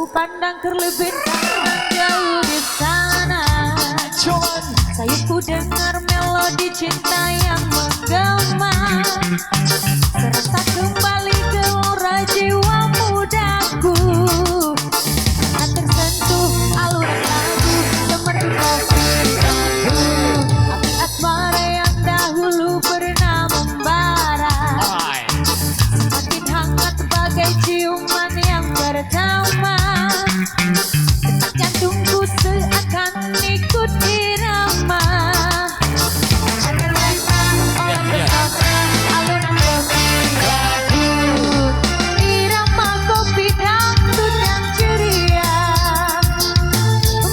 Ku pandang terlebih jauh di sana. Sayapku dengar melodi cinta yang menggema. Serasa kembali gelora jiwa mudaku. Tak tersentuh alunan lagu semerdu kopi bambu. Api asmara yang dahulu pernah membara. Semakin hangat bagai ciuman yang pertama. Detak jantungku seakan ikut irama. Terlena oleh pesona alunan kopi dangdut. Irama kopi dangdut yang ceria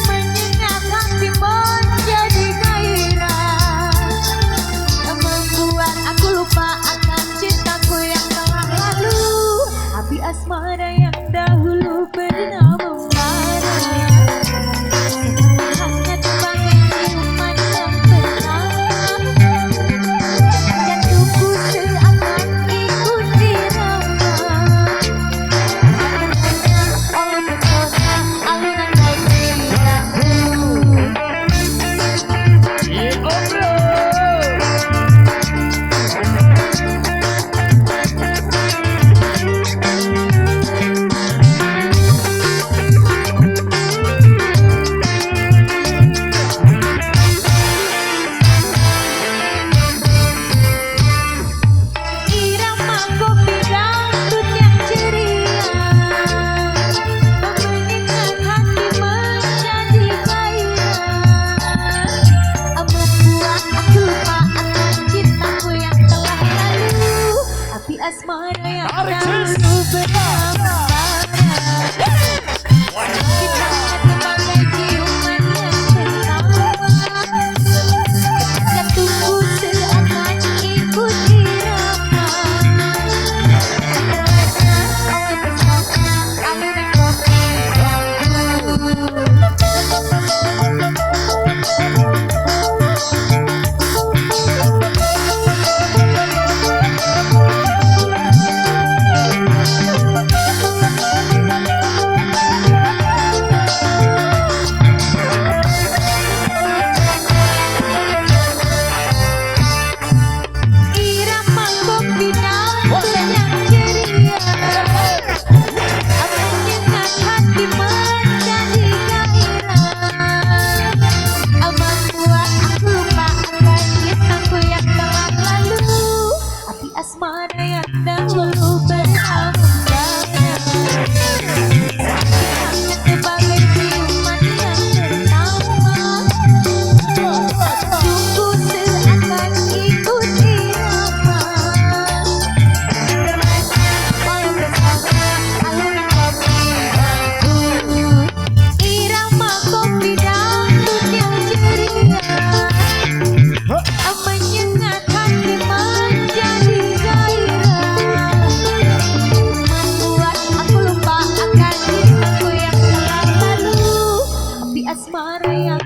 menyengat hati menjadi gairah. Membuat aku lupa akan cintaku yang telah lalu. Api asmara yang dahulu pernah membara. Hangat bagai ciuman yang pertama. Jantungku seakan ikut irama. Terlena oleh pesona alunan kopi dangdut. Irama kopi dangdut yang ceria menyengat hati menjadi gairah. Membuat aku lupa akan cintaku yang telah lalu. Api asmara yang dahulu pernah membara. Semakin hangat bagai ciuman yang pertama. Jantungku seakan ikut irama. Terlena oleh pesona alunan kopi dangdut. Irama kopi dangdut yang ceria menyengat hati menjadi gairah. Membuat aku lupa akan cintaku yang telah lalu. Api asmara yang dahulu pernah membara. Semakin hangat bagai ciuman yang pertama. Jantungku seakan ikut irama. Terlena oleh pesona alunan kopi dangdut. Irama kopi dangdut yang ceria menyengat hati menjadi gairah. Membuat aku lupa akan cintaku yang telah lalu. Api asmara yang